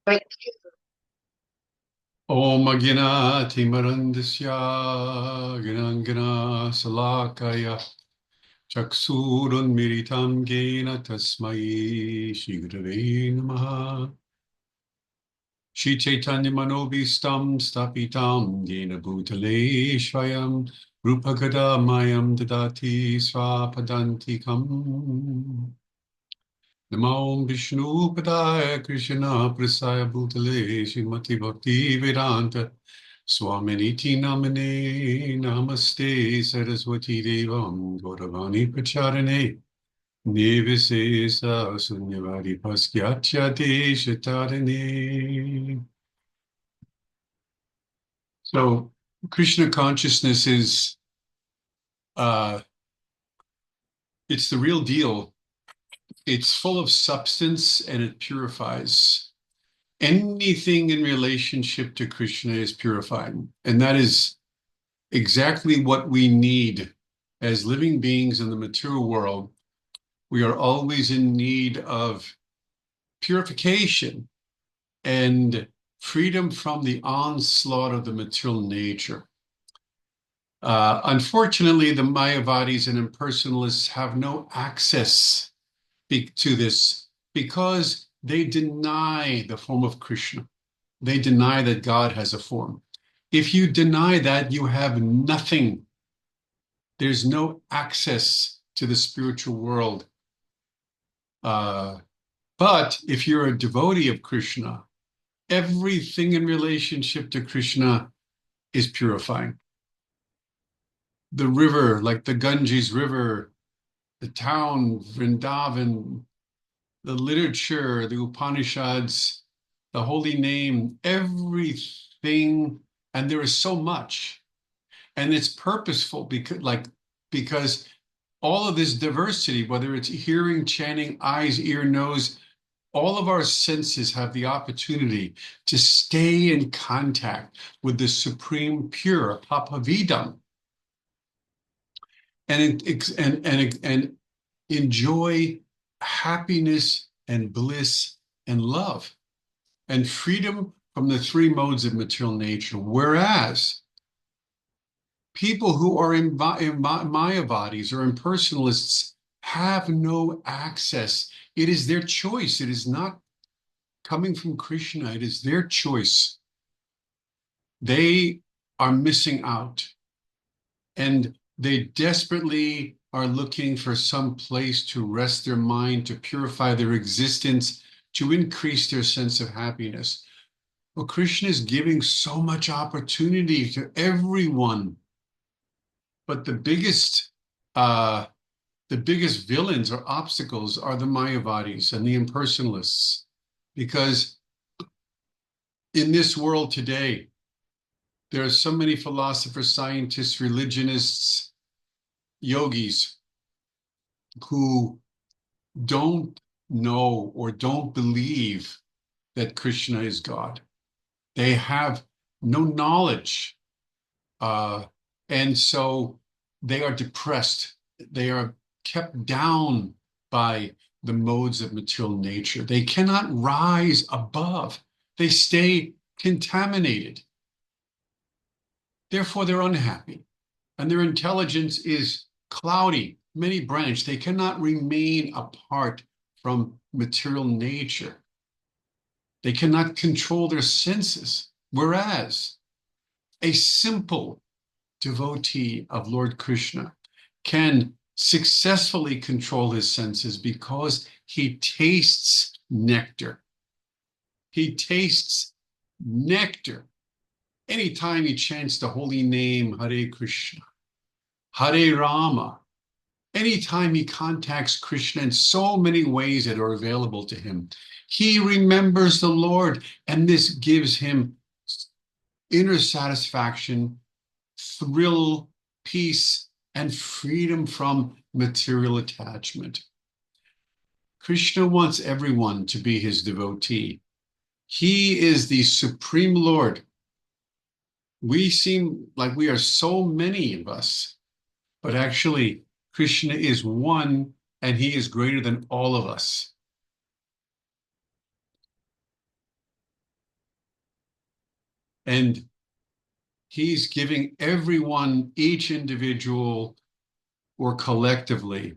Right. Om Agina Timarandasya Ginangana Salakaya Chaksurun Miritam Gena Tasmai Shigurave Namaha Shri Chaitanya Manobhistam Stapitam Gena Bhutale Shvayam Rupagada Mayam Dadati Swapadantikam Namo Vishnu Padaya Krishna Prasaya Bhutale Srimati Bhakti Vedanta Swaminiti Namane Namaste Saraswati Devam Gauravani Pracharane Nivise Sunyavari Paskyacha Deshatarane. So Krishna consciousness is uh it's the real deal. It's full of substance and it purifies. Anything in relationship to Krishna is purifying. And that is exactly what we need as living beings in the material world. We are always in need of purification and freedom from the onslaught of the material nature. Unfortunately, the Mayavadis and impersonalists have no access to this because they deny the form of Krishna. They deny that God has a form. If you deny that, you have nothing. There's no access to the spiritual world. Uh, but if you're a devotee of Krishna, everything in relationship to Krishna is purifying. The river, like the Ganges River, the town, Vrindavan, the literature, the Upanishads, the holy name, everything, and there is so much. And it's purposeful because all of this diversity, whether it's hearing, chanting, eyes, ear, nose, all of our senses have the opportunity to stay in contact with the supreme pure papavidam and enjoy happiness and bliss and love and freedom from the three modes of material nature. Whereas people who are in Mayavadis or impersonalists have no access. It is their choice. It is not coming from Krishna. It is their choice. They are missing out and they desperately are looking for some place to rest their mind, to purify their existence, to increase their sense of happiness. Well, Krishna is giving so much opportunity to everyone, but uh, the biggest villains or obstacles are the Mayavadis and the impersonalists, because in this world today, there are so many philosophers, scientists, religionists, yogis who don't know or don't believe that Krishna is God. They have no knowledge. Uh, and so they are depressed. They are kept down by the modes of material nature. They cannot rise above. They stay contaminated. Therefore, they're unhappy. And their intelligence is cloudy, many branched. They cannot remain apart from material nature. They cannot control their senses. Whereas a simple devotee of Lord Krishna can successfully control his senses because he tastes nectar. He tastes nectar. Anytime he chants the holy name, Hare Krishna, Hare Rama, anytime he contacts Krishna in so many ways that are available to him, he remembers the Lord, and this gives him inner satisfaction, thrill, peace, and freedom from material attachment. Krishna wants everyone to be his devotee. He is the supreme Lord. We seem like we are so many of us, but actually, Krishna is one and he is greater than all of us. And he's giving everyone, each individual or collectively,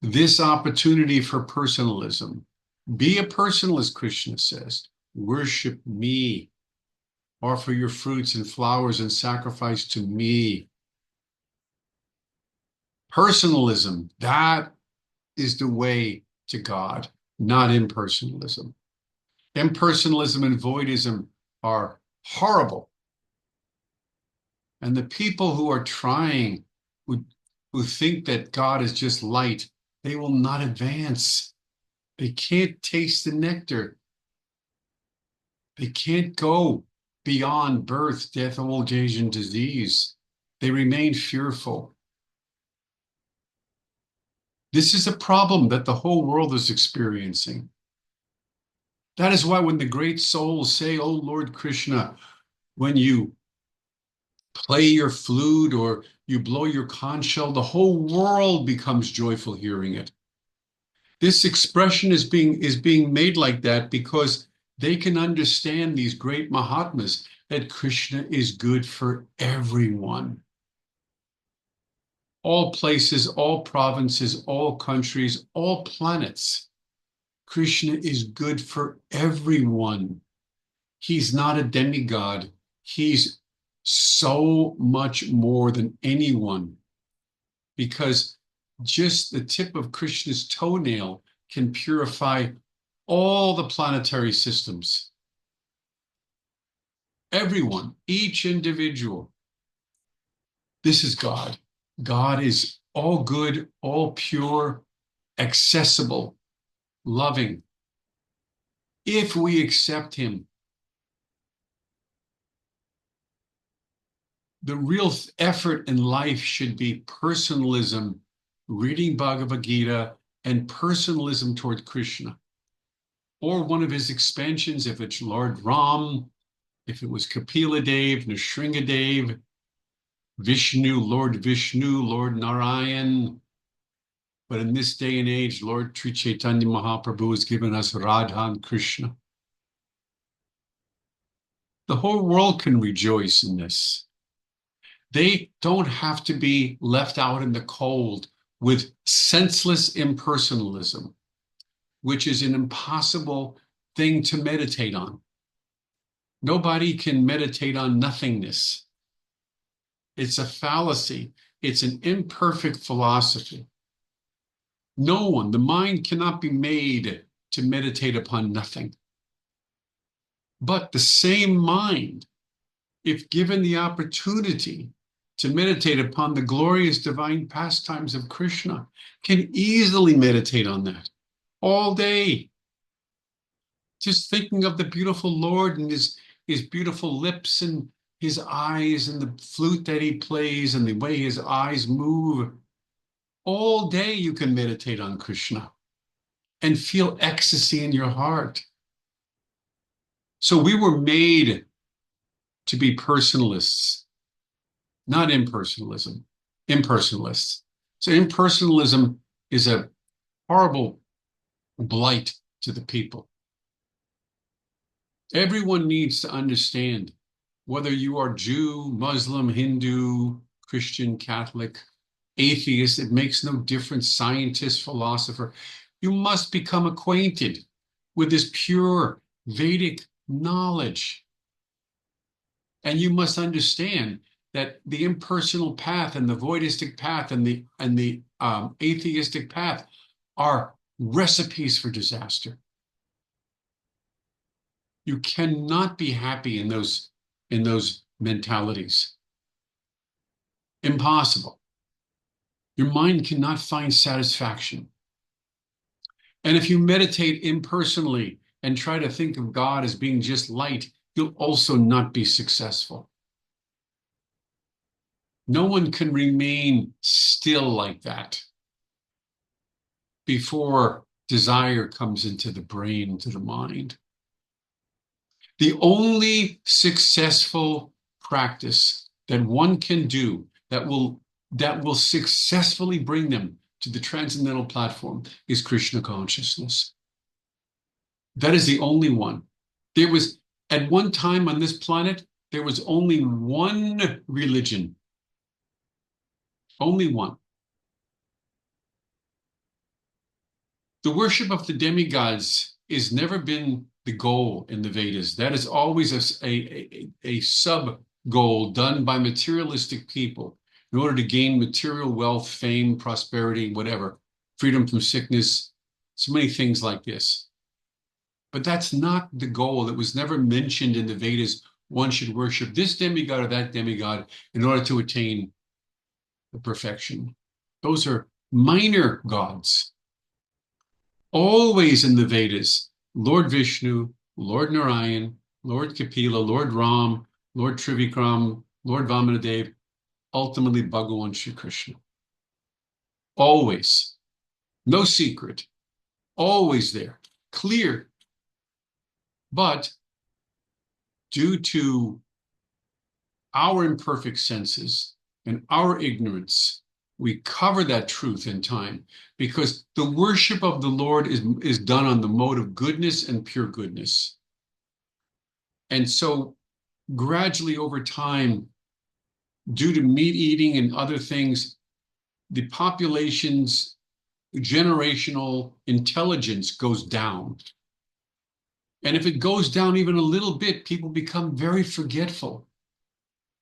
this opportunity for personalism. Be a personalist, Krishna says. Worship me. Offer your fruits and flowers and sacrifice to me. Personalism, that is the way to God, not impersonalism. Impersonalism and voidism are horrible. And the people who are trying, who think that God is just light, they will not advance. They can't taste the nectar. They can't go beyond birth, death, old age, and disease. They remain fearful. This is a problem that the whole world is experiencing. That is why when the great souls say, "Oh Lord Krishna," when you play your flute or you blow your conch shell, the whole world becomes joyful hearing it. This expression is being made like that because they can understand, these great Mahatmas, that Krishna is good for everyone. All places, all provinces, all countries, all planets. Krishna is good for everyone. He's not a demigod. He's so much more than anyone, because just the tip of Krishna's toenail can purify all the planetary systems. Everyone, each individual. This is God. God is all good, all pure, accessible, loving. If we accept him, the real effort in life should be personalism, reading Bhagavad Gita, and personalism toward Krishna. Or one of his expansions, if it's Lord Ram, if it was Kapila Dev, Nrsingadev, Vishnu, Lord Narayan. But in this day and age, Lord Sri Chaitanya Mahaprabhu has given us Radha and Krishna. The whole world can rejoice in this. They don't have to be left out in the cold with senseless impersonalism, which is an impossible thing to meditate on. Nobody can meditate on nothingness. It's a fallacy. It's an imperfect philosophy. No one, the mind cannot be made to meditate upon nothing. But the same mind, if given the opportunity to meditate upon the glorious divine pastimes of Krishna, can easily meditate on that all day. Just thinking of the beautiful Lord and his beautiful lips and his eyes and the flute that he plays and the way his eyes move. All day you can meditate on Krishna and feel ecstasy in your heart. So we were made to be personalists, not impersonalism, impersonalists. So impersonalism is a horrible blight to the people. Everyone needs to understand, whether you are Jew, Muslim, Hindu, Christian, Catholic, atheist, it makes no difference, scientist, philosopher, you must become acquainted with this pure Vedic knowledge. And you must understand that the impersonal path and the voidistic path and the atheistic path are recipes for disaster. You cannot be happy in those mentalities. Impossible. Your mind cannot find satisfaction. And if you meditate impersonally and try to think of God as being just light, you'll also not be successful. No one can remain still like that before desire comes into the brain, to the mind. The only successful practice that one can do that will successfully bring them to the transcendental platform is Krishna consciousness. That is the only one. There was, at one time on this planet, there was only one religion, only one. The worship of the demigods has never been the goal in the Vedas. That is always a sub goal done by materialistic people in order to gain material wealth, fame, prosperity, whatever, freedom from sickness, so many things like this. But that's not the goal. It was never mentioned in the Vedas. One should worship this demigod or that demigod in order to attain the perfection. Those are minor gods. Always in the Vedas, Lord Vishnu, Lord Narayan, Lord Kapila, Lord Ram, Lord Trivikram, Lord Vamanadev, ultimately Bhagavan Shri Krishna. Always. No secret. Always there. Clear. But due to our imperfect senses and our ignorance, we cover that truth in time because the worship of the Lord is done on the mode of goodness and pure goodness. And so gradually over time, due to meat eating and other things, the population's generational intelligence goes down. And if it goes down even a little bit, people become very forgetful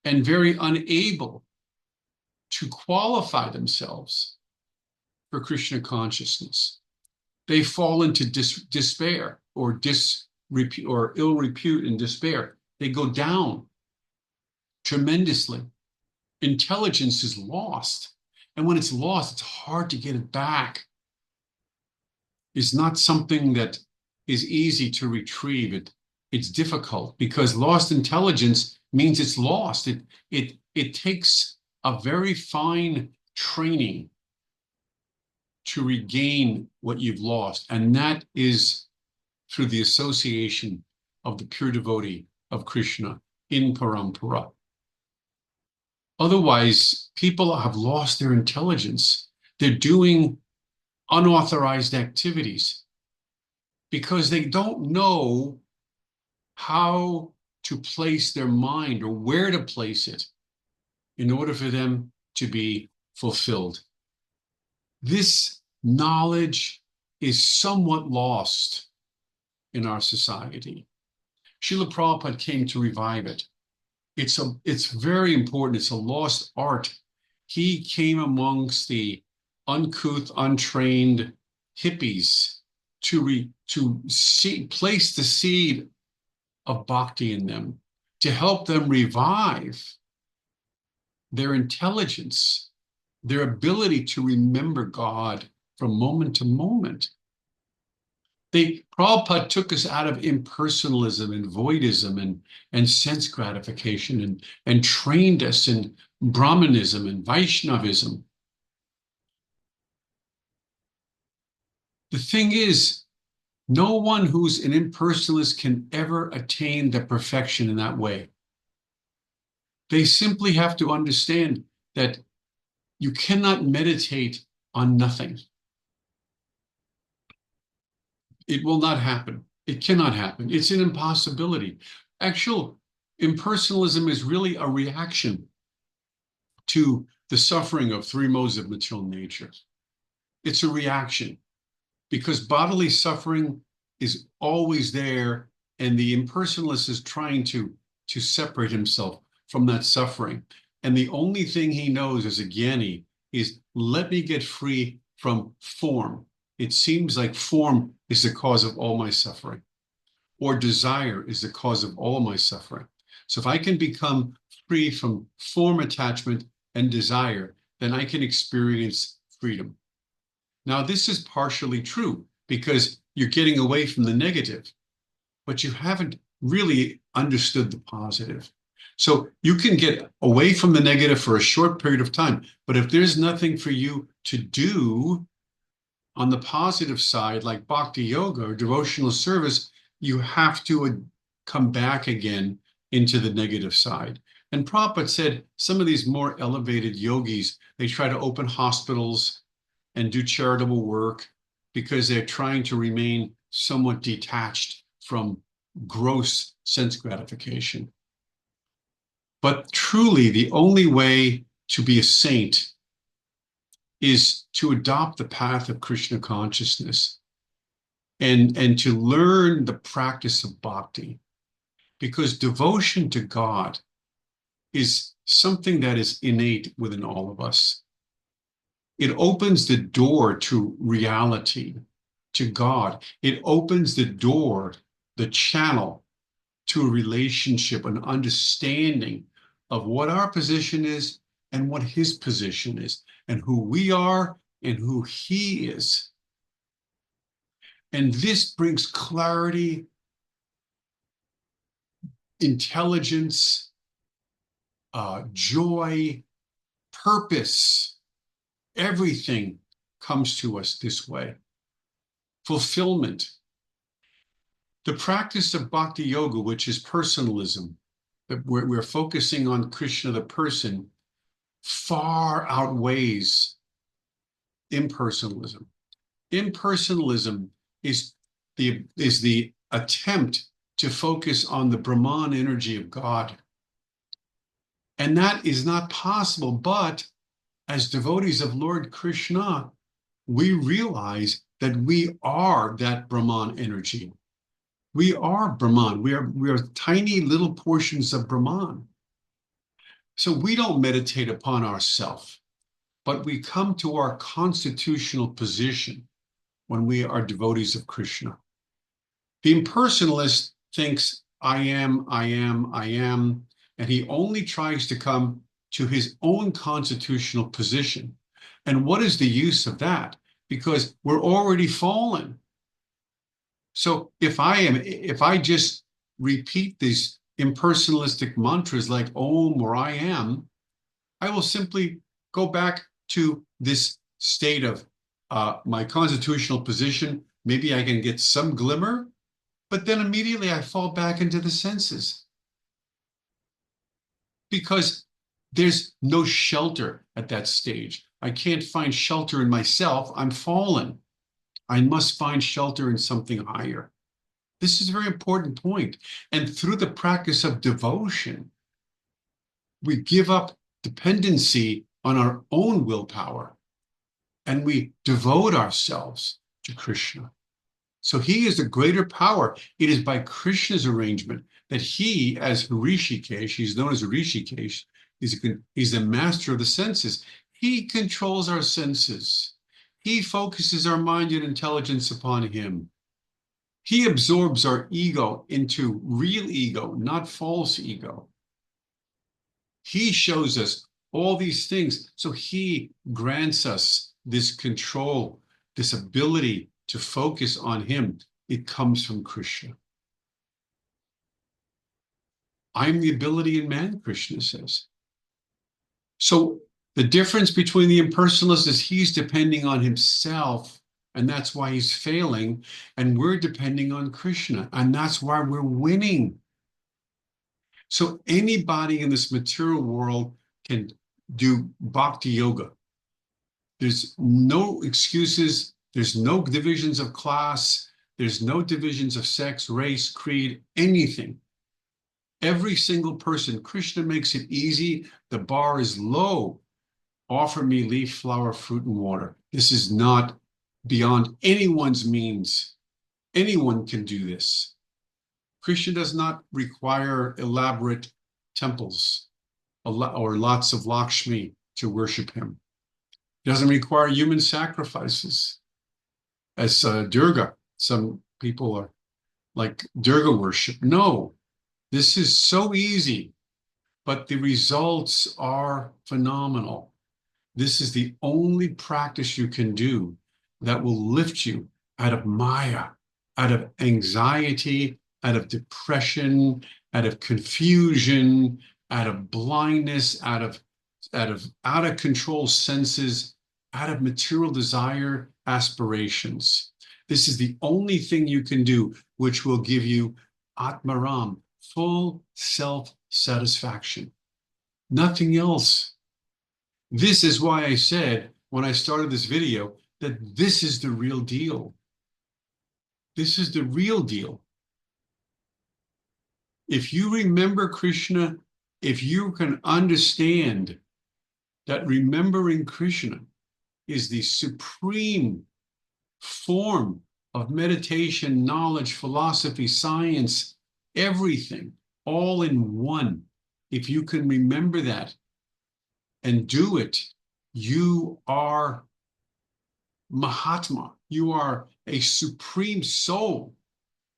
and very unable to qualify themselves for Krishna consciousness. They fall into despair or ill repute and despair. They go down tremendously. Intelligence is lost. And when it's lost, it's hard to get it back. It's not something that is easy to retrieve. It's difficult because lost intelligence means it's lost. It takes a very fine training to regain what you've lost. And that is through the association of the pure devotee of Krishna in parampara. Otherwise, people have lost their intelligence. They're doing unauthorized activities because they don't know how to place their mind or where to place it in order for them to be fulfilled. This knowledge is somewhat lost in our society. Srila Prabhupada came to revive it. It's very important. It's a lost art. He came amongst the uncouth, untrained hippies to place the seed of bhakti in them, to help them revive their intelligence, their ability to remember God from moment to moment. Prabhupada took us out of impersonalism and voidism and sense gratification and trained us in Brahmanism and Vaishnavism. The thing is, no one who's an impersonalist can ever attain the perfection in that way. They simply have to understand that you cannot meditate on nothing. It will not happen. It cannot happen. It's an impossibility. Actual impersonalism is really a reaction to the suffering of three modes of material nature. It's a reaction because bodily suffering is always there, and the impersonalist is trying to separate himself from that suffering. And the only thing he knows as a jnani is, let me get free from form. It seems like form is the cause of all my suffering, or desire is the cause of all my suffering. So if I can become free from form attachment and desire, then I can experience freedom. Now, this is partially true because you're getting away from the negative, but you haven't really understood the positive. So you can get away from the negative for a short period of time, but if there's nothing for you to do on the positive side, like bhakti yoga or devotional service, you have to come back again into the negative side. And Prabhupada said some of these more elevated yogis, they try to open hospitals and do charitable work because they're trying to remain somewhat detached from gross sense gratification. But truly, the only way to be a saint is to adopt the path of Krishna consciousness and to learn the practice of bhakti, because devotion to God is something that is innate within all of us. It opens the door to reality, to God. It opens the door, the channel to a relationship, an understanding of what our position is and what his position is, and who we are and who he is. And this brings clarity, intelligence, joy, purpose. Everything comes to us this way. Fulfillment. The practice of bhakti yoga, which is personalism, that we're focusing on Krishna the person, far outweighs impersonalism. Impersonalism is the attempt to focus on the Brahman energy of God. And that is not possible, but as devotees of Lord Krishna, we realize that we are that Brahman energy. We are Brahman. We are tiny little portions of Brahman. So we don't meditate upon ourself, but we come to our constitutional position when we are devotees of Krishna. The impersonalist thinks, I am, and he only tries to come to his own constitutional position. And what is the use of that? Because we're already fallen. So if I just repeat these impersonalistic mantras like Om or I am, I will simply go back to this state of my constitutional position. Maybe I can get some glimmer, but then immediately I fall back into the senses, because there's no shelter at that stage. I can't find shelter in myself. I'm fallen. I must find shelter in something higher. This is a very important point. And through the practice of devotion, we give up dependency on our own willpower and we devote ourselves to Krishna. So he is the greater power. It is by Krishna's arrangement that he, as Hrishikesh, he's known as Hrishikesh, he's the master of the senses. He controls our senses. He focuses our mind and intelligence upon him. He absorbs our ego into real ego, not false ego. He shows us all these things. So he grants us this control, this ability to focus on him. It comes from Krishna. I'm the ability in man, Krishna says. So the difference between the impersonalist is he's depending on himself, and that's why he's failing, and we're depending on Krishna, and that's why we're winning. So anybody in this material world can do bhakti yoga. There's no excuses. There's no divisions of class. There's no divisions of sex, race, creed, anything. Every single person, Krishna makes it easy. The bar is low. Offer me leaf, flower, fruit, and water. This is not beyond anyone's means. Anyone can do this. Krishna does not require elaborate temples or lots of Lakshmi to worship him. He doesn't require human sacrifices. As Durga, some people are like Durga worship. No, this is so easy, but the results are phenomenal. This is the only practice you can do that will lift you out of Maya, out of anxiety, out of depression, out of confusion, out of blindness, out of control senses, out of material desire, aspirations. This is the only thing you can do which will give you Atmaram, full self-satisfaction. Nothing else. This is why I said when I started this video that this is the real deal. This is the real deal. If you remember Krishna If you can understand that remembering Krishna is the supreme form of meditation, knowledge, philosophy, science, everything, all in one. If you can remember that and do it, you are Mahatma. You are a supreme soul.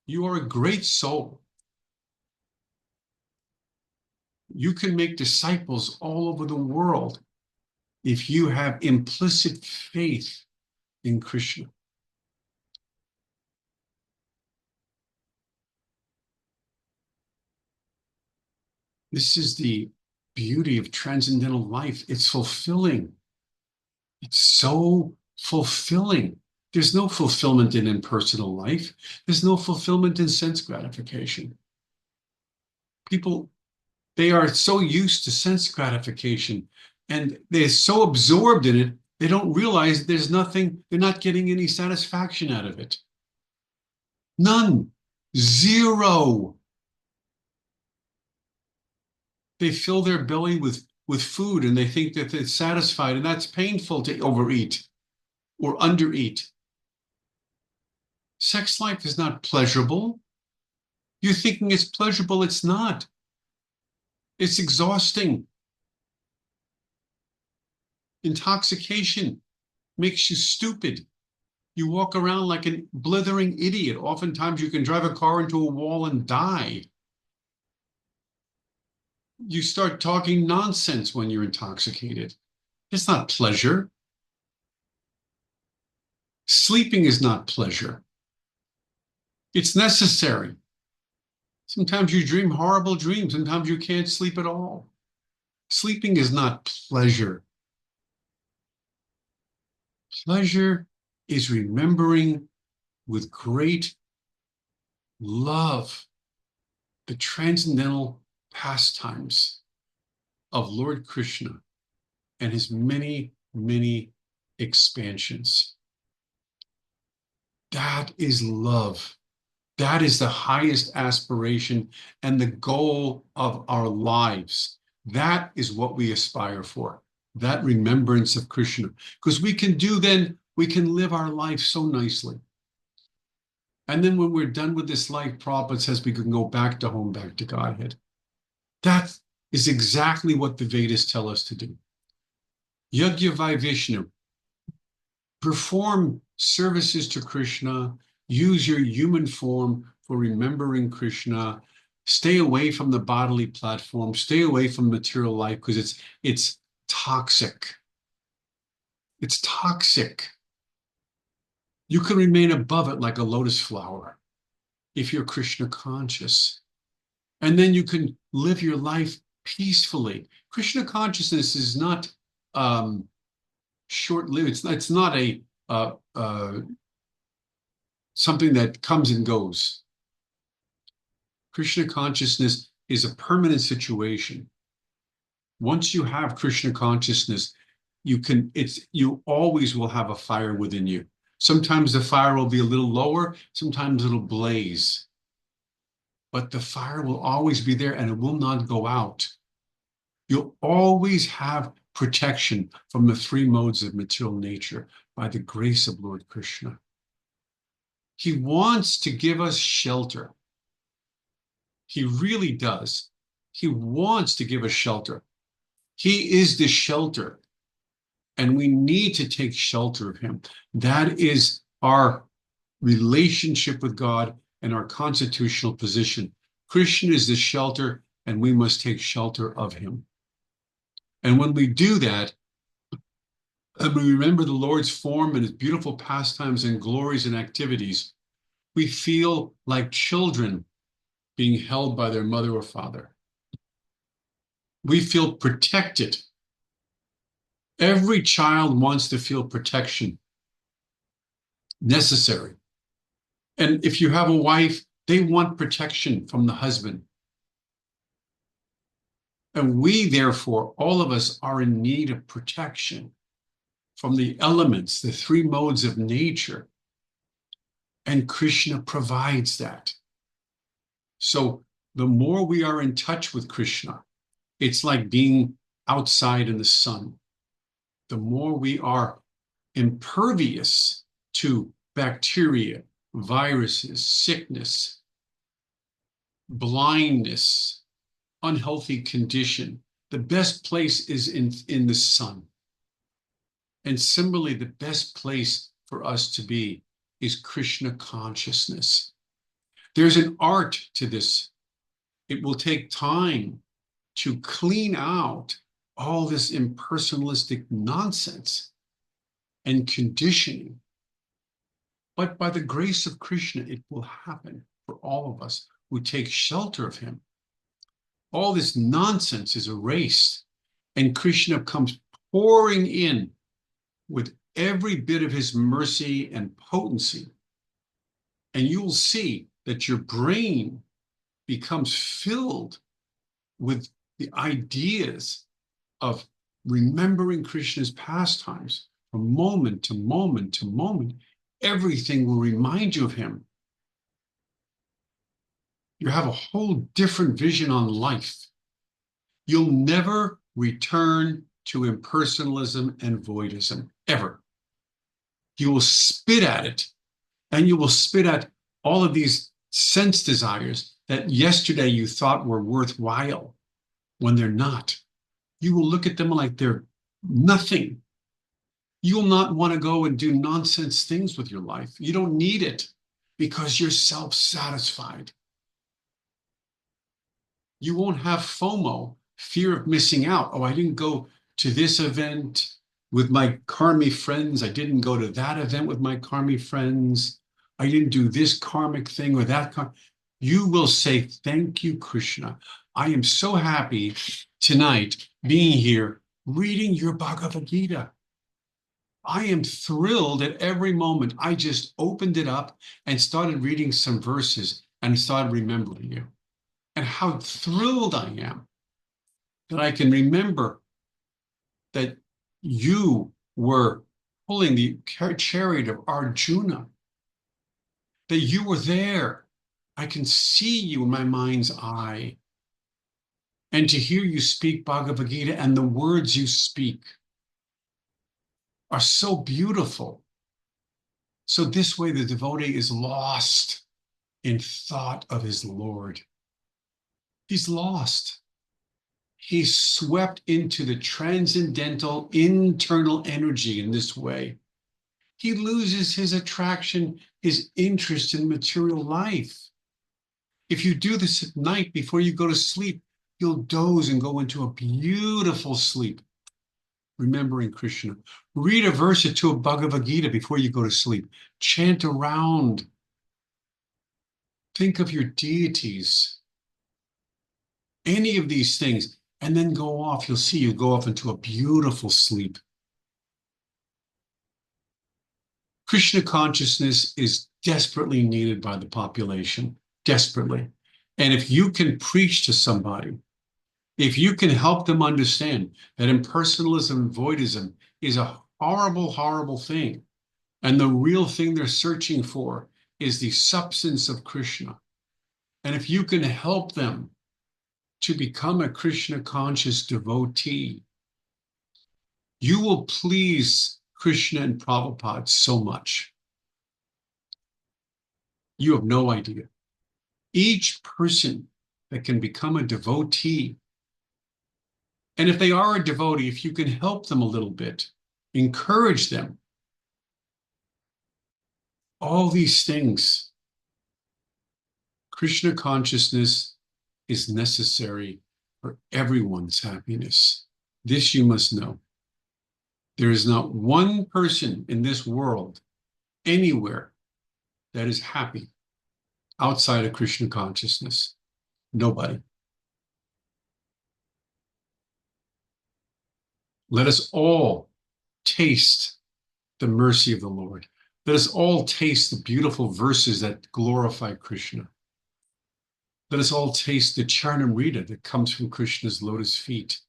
You are a great soul. You can make disciples all over the world if you have implicit faith in Krishna. This is the beauty of transcendental life. It's fulfilling. It's so fulfilling. There's no fulfillment in impersonal life. There's no fulfillment in sense gratification. People, they are so used to sense gratification and they're so absorbed in it, they don't realize there's nothing, they're not getting any satisfaction out of it. None. Zero. They fill their belly with food and they think that they're satisfied, and that's painful to overeat or undereat. Sex life is not pleasurable. You're thinking it's pleasurable, it's not. It's exhausting. Intoxication makes you stupid. You walk around like a blithering idiot. Oftentimes you can drive a car into a wall and die. You start talking nonsense when you're intoxicated. It's not pleasure. Sleeping is not pleasure. It's necessary. Sometimes you dream horrible dreams. Sometimes you can't sleep at all. Sleeping is not pleasure. Pleasure is remembering with great love the transcendental pastimes of Lord Krishna and his many, many expansions. That is love. That is the highest aspiration and the goal of our lives. That is what we aspire for, that remembrance of Krishna. Because we can live our life so nicely. And then when we're done with this life, Prabhupada says we can go back to home, back to Godhead. That is exactly what the Vedas tell us to do. Yajna Vai Vishnu. Perform services to Krishna. Use your human form for remembering Krishna. Stay away from the bodily platform. Stay away from material life because it's toxic. It's toxic. You can remain above it like a lotus flower if you're Krishna conscious. And then you can live your life peacefully. Krishna consciousness is not short-lived. It's not a something that comes and goes. Krishna consciousness is a permanent situation. Once you have Krishna consciousness, you always will have a fire within you. Sometimes the fire will be a little lower, sometimes it'll blaze. But the fire will always be there and it will not go out. You'll always have protection from the three modes of material nature by the grace of Lord Krishna. He wants to give us shelter. He really does. He wants to give us shelter. He is the shelter, and we need to take shelter of him. That is our relationship with God and our constitutional position. Krishna is the shelter, and we must take shelter of him. And when we do that, and we remember the Lord's form and his beautiful pastimes and glories and activities, we feel like children being held by their mother or father. We feel protected. Every child wants to feel protection. Necessary. And if you have a wife, they want protection from the husband. And we, therefore, all of us are in need of protection from the elements, the three modes of nature. And Krishna provides that. So the more we are in touch with Krishna, It's like being outside in the sun. The more we are impervious to bacteria, viruses, sickness, blindness, unhealthy condition, the best place is in the sun. And similarly, the best place for us to be is Krishna consciousness. There's an art to this. It will take time to clean out all this impersonalistic nonsense and conditioning. But by the grace of Krishna, it will happen for all of us who take shelter of him. All this nonsense is erased, and Krishna comes pouring in with every bit of his mercy and potency. And you will see that your brain becomes filled with the ideas of remembering Krishna's pastimes from moment to moment to moment. Everything will remind you of him. You have a whole different vision on life. You'll never return to impersonalism and voidism, ever. You will spit at it, and you will spit at all of these sense desires that yesterday you thought were worthwhile when they're not. You will look at them like they're nothing. You will not want to go and do nonsense things with your life. You don't need it because you're self-satisfied. You won't have FOMO, fear of missing out. Oh, I didn't go to this event with my karmic friends. I didn't go to that event with my karmic friends. I didn't do this karmic thing or that. You will say, thank you, Krishna. I am so happy tonight being here reading your Bhagavad GIta. I am thrilled at every moment. I just opened it up and started reading some verses and started remembering you. And how thrilled I am that I can remember that you were pulling the chariot of Arjuna, that you were there. I can see you in my mind's eye. And to hear you speak Bhagavad Gita and the words you speak are so beautiful. So this way the devotee is lost in thought of his Lord. He's lost. He's swept into the transcendental internal energy in this way. He loses his attraction, his interest in material life. If you do this at night before you go to sleep, you'll doze and go into a beautiful sleep, remembering Krishna. Read a verse or two of Bhagavad Gita before you go to sleep. Chant around. Think of your deities. Any of these things, and then go off. You'll see you go off into a beautiful sleep. Krishna consciousness is desperately needed by the population, desperately. And if you can preach to somebody, if you can help them understand that impersonalism and voidism is a horrible, horrible thing, and the real thing they're searching for is the substance of Krishna. And if you can help them to become a Krishna conscious devotee, you will please Krishna and Prabhupada so much. You have no idea. Each person that can become a devotee, and if they are a devotee, if you can help them a little bit, encourage them, all these things, Krishna consciousness is necessary for everyone's happiness. This you must know. There is not one person in this world, anywhere, that is happy outside of Krishna consciousness. Nobody. Let us all taste the mercy of the Lord. Let us all taste the beautiful verses that glorify Krishna. Let us all taste the Charnamrita that comes from Krishna's lotus feet.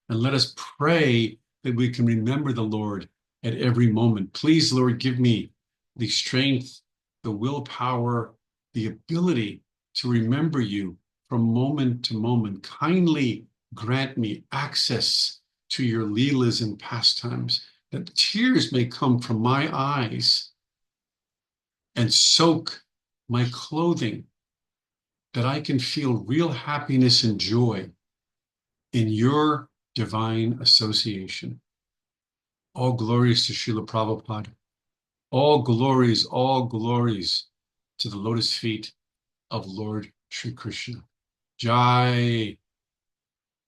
And let us pray that we can remember the Lord at every moment. Please, Lord, give me the strength, the willpower, the ability to remember you from moment to moment. Kindly grant me access to your leelas and pastimes, that tears may come from my eyes and soak my clothing, that I can feel real happiness and joy in your divine association. All glories to Srila Prabhupada. All glories to the lotus feet of Lord Sri Krishna. Jai.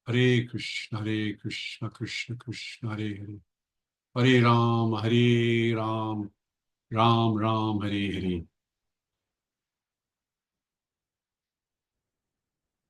Hare Krishna, Krishna Krishna, Hare Hare. Hare Ram, Ram Ram, Hare Hare.